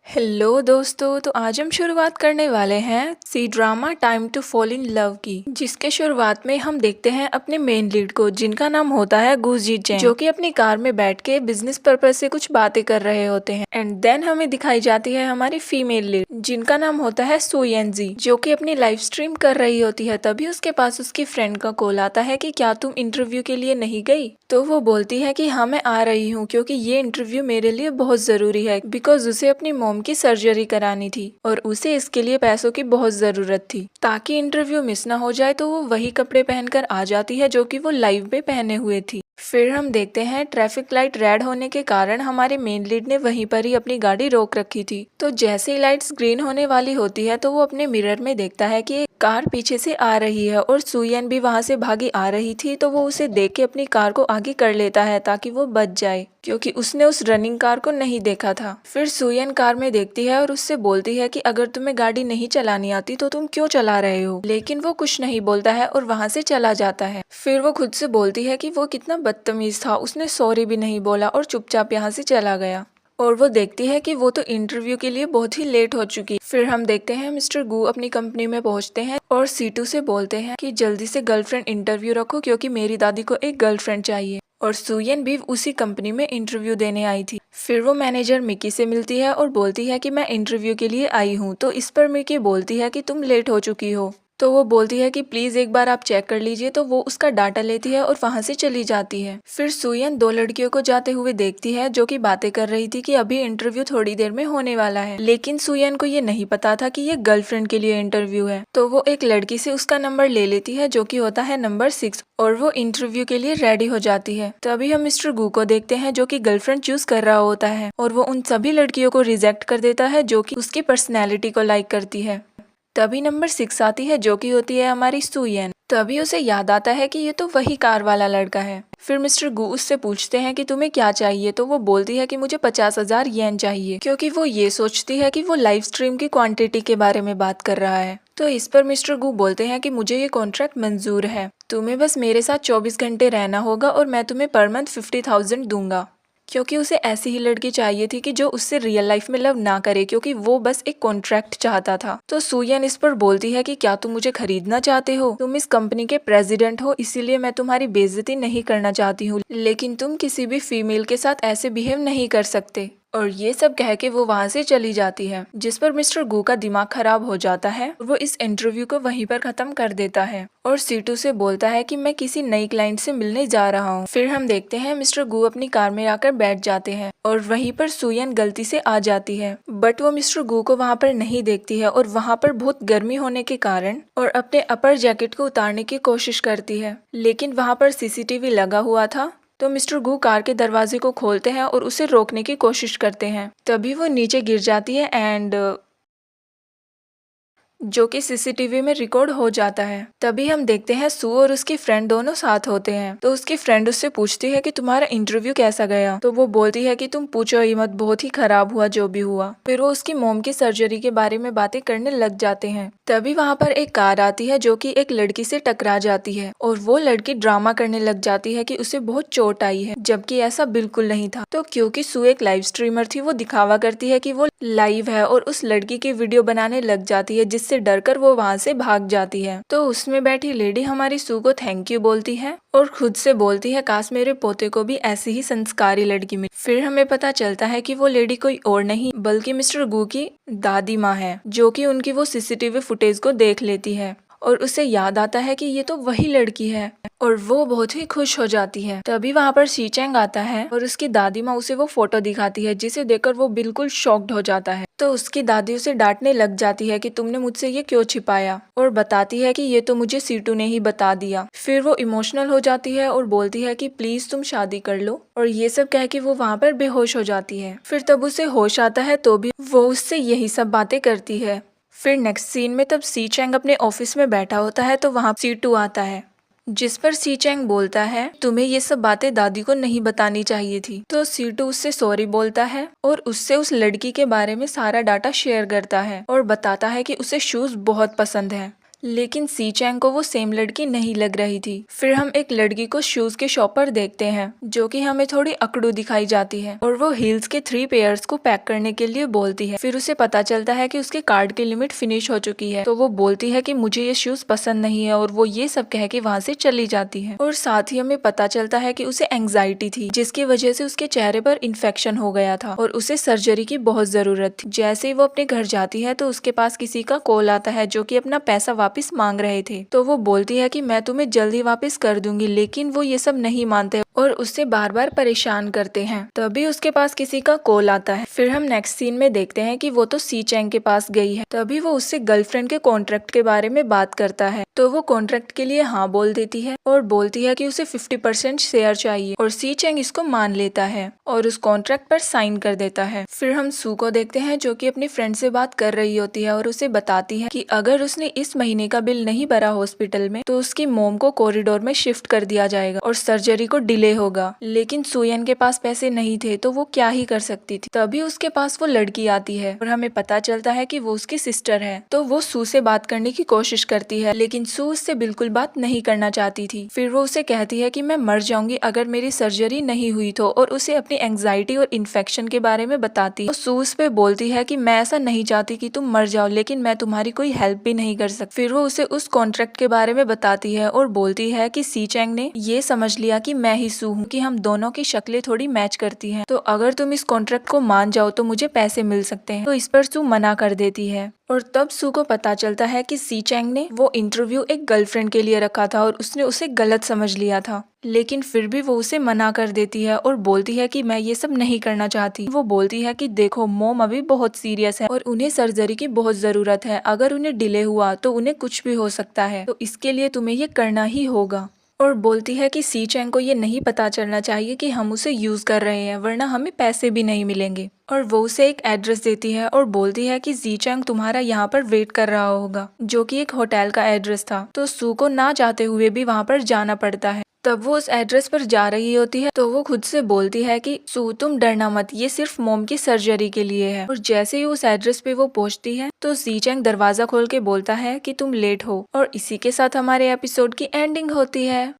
Hello दोस्तों, तो आज हम शुरुआत करने वाले हैं C drama time to fall in love की, जिसके शुरुआत में हम देखते हैं अपने मेन लीड को, जिनका नाम होता है गुरजीत जैन, जो कि अपनी कार में बैठ के बिजनेस पर्पज से कुछ बातें कर रहे होते हैं। एंड देन हमें दिखाई जाती है हमारी फीमेल लीड, जिनका नाम होता है सुयेनजी, जो कि अपनी लाइव स्ट्रीम कर रही होती है। तभी उसके पास उसकी फ्रेंड का कॉल आता है कि क्या तुम इंटरव्यू के लिए नहीं गई। तो वो बोलती है कि हाँ, मैं आ रही हूँ, क्योंकि ये इंटरव्यू मेरे लिए बहुत जरूरी है, बिकॉज उसे अपनी मॉम की सर्जरी करानी थी और उसे इसके लिए पैसों की बहुत जरूरत थी। ताकि इंटरव्यू मिस ना हो जाए, तो वो वही कपड़े पहनकर आ जाती है जो कि वो लाइव में पहने हुए थी। फिर हम देखते हैं ट्रैफिक लाइट रेड होने के कारण हमारे मेन लीड ने वहीं पर ही अपनी गाड़ी रोक रखी थी। तो जैसे ही लाइट्स ग्रीन होने वाली होती है, तो वो अपने मिरर में देखता है कि एक कार पीछे से आ रही है और सुयन भी वहां से भागी आ रही थी। तो वो उसे देख के अपनी कार को आगे कर लेता है ताकि वो बच जाए, क्योंकि उसने उस रनिंग कार को नहीं देखा था। फिर सुयन कार में देखती है और उससे बोलती है कि अगर तुम्हें गाड़ी नहीं चलानी आती तो तुम क्यों चला रहे हो। लेकिन वो कुछ नहीं बोलता है और वहां से चला जाता है। फिर वो खुद से बोलती है कि वो कितना बदतमीज था, उसने सॉरी भी नहीं बोला और चुपचाप यहाँ से चला गया। और वो देखती है कि वो तो इंटरव्यू के लिए बहुत ही लेट हो चुकी। फिर हम देखते हैं मिस्टर गू अपनी कंपनी में पहुंचते हैं और सीटू से बोलते हैं कि जल्दी से गर्लफ्रेंड इंटरव्यू रखो, क्योंकि मेरी दादी को एक गर्लफ्रेंड चाहिए। और सुयन भी उसी कंपनी में इंटरव्यू देने आई थी। फिर वो मैनेजर मिकी से मिलती है और बोलती है कि मैं इंटरव्यू के लिए आई हूँ। तो इस पर मिकी बोलती है कि तुम लेट हो चुकी हो। तो वो बोलती है कि प्लीज एक बार आप चेक कर लीजिए। तो वो उसका डाटा लेती है और वहां से चली जाती है। फिर सुयन दो लड़कियों को जाते हुए देखती है जो कि बातें कर रही थी कि अभी इंटरव्यू थोड़ी देर में होने वाला है। लेकिन सुयन को ये नहीं पता था कि ये गर्लफ्रेंड के लिए इंटरव्यू है। तो वो एक लड़की से उसका नंबर ले लेती है जो कि होता है नंबर 6, और वो इंटरव्यू के लिए रेडी हो जाती है। तभी हम मिस्टर गू को देखते हैं जो कि गर्लफ्रेंड चूज कर रहा होता है और वो उन सभी लड़कियों को रिजेक्ट कर देता है जो कि उसकी पर्सनैलिटी को लाइक करती है। तभी नंबर 6 आती है जो कि होती है हमारी सुयन। तभी उसे याद आता है कि ये तो वही कार वाला लड़का है। फिर मिस्टर गू उससे पूछते हैं कि तुम्हें क्या चाहिए। तो वो बोलती है कि मुझे 50,000 येन चाहिए, क्योंकि वो ये सोचती है कि वो लाइव स्ट्रीम की क्वांटिटी के बारे में बात कर रहा है। तो इस पर मिस्टर गू बोलते हैं कि मुझे ये कॉन्ट्रैक्ट मंजूर है, तुम्हें बस मेरे साथ 24 घंटे रहना होगा और मैं तुम्हें पर मंथ 50,000 दूंगा। क्योंकि उसे ऐसी ही लड़की चाहिए थी कि जो उससे रियल लाइफ में लव ना करे, क्योंकि वो बस एक कॉन्ट्रैक्ट चाहता था। तो सुयन इस पर बोलती है कि क्या तुम मुझे खरीदना चाहते हो, तुम इस कंपनी के प्रेसिडेंट हो, इसीलिए मैं तुम्हारी बेइज्जती नहीं करना चाहती हूँ, लेकिन तुम किसी भी फीमेल के साथ ऐसे बिहेव नहीं कर सकते। और ये सब कह के वो वहां से चली जाती है, जिस पर मिस्टर गू का दिमाग खराब हो जाता है और वो इस इंटरव्यू को वहीं पर खत्म कर देता है और सीटू से बोलता है कि मैं किसी नई क्लाइंट से मिलने जा रहा हूँ। फिर हम देखते हैं मिस्टर गू अपनी कार में आकर बैठ जाते हैं और वहीं पर सुयन गलती से आ जाती है, बट वो मिस्टर गू को वहाँ पर नहीं देखती है और वहाँ पर बहुत गर्मी होने के कारण और अपने अपर जैकेट को उतारने की कोशिश करती है। लेकिन वहाँ पर सीसीटीवी लगा हुआ था। तो मिस्टर गू कार के दरवाजे को खोलते हैं और उसे रोकने की कोशिश करते हैं। तभी वो नीचे गिर जाती है एंड जो कि सीसीटीवी में रिकॉर्ड हो जाता है। तभी हम देखते हैं सू और उसकी फ्रेंड दोनों साथ होते हैं। तो उसकी फ्रेंड उससे पूछती है कि तुम्हारा इंटरव्यू कैसा गया। तो वो बोलती है कि तुम पूछो ही मत, बहुत ही खराब हुआ जो भी हुआ। फिर वो उसकी मॉम की सर्जरी के बारे में बातें करने लग जाते हैं। तभी वहाँ पर एक कार आती है जो कि एक लड़की से टकरा जाती है और वो लड़की ड्रामा करने लग जाती है कि उसे बहुत चोट आई है, जबकि ऐसा बिल्कुल नहीं था। तो क्योंकि सू एक लाइव स्ट्रीमर थी, वो दिखावा करती है कि वो लाइव है और उस लड़की की वीडियो बनाने लग जाती है, जिससे डरकर वो वहां से भाग जाती है। तो उसमें बैठी लेडी हमारी सू को थैंक यू बोलती है और खुद से बोलती है काश मेरे पोते को भी ऐसी ही संस्कारी लड़की मिली। फिर हमें पता चलता है कि वो लेडी कोई और नहीं बल्कि मिस्टर गू की दादी माँ है, जो कि उनकी वो सीसीटीवी फुटेज को देख लेती है और उसे याद आता है कि ये तो वही लड़की है और वो बहुत ही खुश हो जाती है। तभी वहाँ पर शीचेंग आता है और उसकी दादी माँ उसे वो फोटो दिखाती है, जिसे देखकर वो बिल्कुल शॉक्ड हो जाता है। तो उसकी दादी उसे डांटने लग जाती है कि तुमने मुझसे ये क्यों छिपाया, और बताती है कि ये तो मुझे सीटू ने ही बता दिया। फिर वो इमोशनल हो जाती है और बोलती है कि प्लीज तुम शादी कर लो, और ये सब कह के वो वहाँ पर बेहोश हो जाती है। फिर तब उसे होश आता है तो भी वो उससे यही सब बातें करती है। फिर नेक्स्ट सीन में तब सी चैंग अपने ऑफिस में बैठा होता है तो वहाँ सीटू आता है, जिस पर सी चैंग बोलता है तुम्हें ये सब बातें दादी को नहीं बतानी चाहिए थी। तो सीटू उससे सॉरी बोलता है और उससे उस लड़की के बारे में सारा डाटा शेयर करता है और बताता है कि उसे शूज बहुत पसंद है। लेकिन सी चैंग को वो सेम लड़की नहीं लग रही थी। फिर हम एक लड़की को शूज के शॉप पर देखते हैं जो कि हमें थोड़ी अकड़ू दिखाई जाती है और वो हील्स के 3 पेयर्स को पैक करने के लिए बोलती है। फिर उसे पता चलता है कि उसके कार्ड की लिमिट फिनिश हो चुकी है, तो वो बोलती है कि मुझे ये शूज पसंद नहीं है और वो ये सब कह के वहाँ से चली जाती है। और साथ ही हमें पता चलता है कि उसे एंग्जाइटी थी जिसकी वजह से उसके चेहरे पर इन्फेक्शन हो गया था और उसे सर्जरी की बहुत जरूरत थी। जैसे ही वो अपने घर जाती है तो उसके पास किसी का कॉल आता है जो कि अपना पैसा वापस मांग रहे थे। तो वो बोलती है कि मैं तुम्हें जल्दी वापस कर दूंगी, लेकिन वो ये सब नहीं मानते और उससे बार बार परेशान करते हैं। तभी उसके पास किसी का कॉल आता है। फिर हम नेक्स्ट सीन में देखते हैं कि वो तो सी चैंग के पास गई है। तभी वो उससे गर्लफ्रेंड के कॉन्ट्रैक्ट के बारे में बात करता है, तो वो कॉन्ट्रैक्ट के लिए हाँ बोल देती है और बोलती है कि उसे 50% शेयर चाहिए और सी चैंग इसको मान लेता है और उस कॉन्ट्रैक्ट पर साइन कर देता है। फिर हम सू को देखते हैं जो कि अपनी फ्रेंड से बात कर रही होती है और उसे बताती है कि अगर उसने इस महीने का बिल नहीं भरा हॉस्पिटल में तो उसकी मोम को कॉरिडोर में शिफ्ट कर दिया जाएगा और सर्जरी को डिले होगा। लेकिन सुयन के पास पैसे नहीं थे तो वो क्या ही कर सकती थी। तभी उसके पास वो लड़की आती है और हमें पता चलता है कि वो उसकी सिस्टर है। तो वो सू से बात करने की कोशिश करती है, लेकिन सू उससे बिल्कुल बात नहीं करना चाहती थी। फिर वो उसे कहती है कि मैं मर जाऊंगी अगर मेरी सर्जरी नहीं हुई तो, और उसे अपनी एंग्जाइटी और इन्फेक्शन के बारे में बताती है। तो सू उस पे बोलती है कि मैं ऐसा नहीं चाहती कि तुम मर जाओ, लेकिन मैं तुम्हारी कोई हेल्प भी नहीं कर सकती। फिर वो उसे उस कॉन्ट्रैक्ट के बारे में बताती है और बोलती है कि सी चैंग ने ये समझ लिया कि मैं ही सू हूँ, कि हम दोनों की शक्लें थोड़ी मैच करती हैं, तो अगर तुम इस कॉन्ट्रैक्ट को मान जाओ तो मुझे पैसे मिल सकते हैं। तो इस पर सू मना कर देती है और तब सू को पता चलता है कि सी चैंग ने वो इंटरव्यू एक गर्लफ्रेंड के लिए रखा था और उसने उसे गलत समझ लिया था। लेकिन फिर भी वो उसे मना कर देती है और बोलती है कि मैं ये सब नहीं करना चाहती। वो बोलती है कि देखो मोम अभी बहुत सीरियस है और उन्हें सर्जरी की बहुत जरूरत है। अगर उन्हें डिले हुआ तो उन्हें कुछ भी हो सकता है, तो इसके लिए तुम्हें ये करना ही होगा। और बोलती है कि सी चैंग को ये नहीं पता चलना चाहिए कि हम उसे यूज कर रहे हैं, वरना हमें पैसे भी नहीं मिलेंगे। और वो उसे एक एड्रेस देती है और बोलती है कि सी चैंग तुम्हारा यहाँ पर वेट कर रहा होगा, जो कि एक होटल का एड्रेस था। तो सू को ना चाहते हुए भी वहाँ पर जाना पड़ता है। तब वो उस एड्रेस पर जा रही होती है तो वो खुद से बोलती है कि सू तुम डरना मत, ये सिर्फ मोम की सर्जरी के लिए है। और जैसे ही उस एड्रेस पे वो पहुंचती है तो सी चैंग दरवाजा खोल के बोलता है कि तुम लेट हो। और इसी के साथ हमारे एपिसोड की एंडिंग होती है।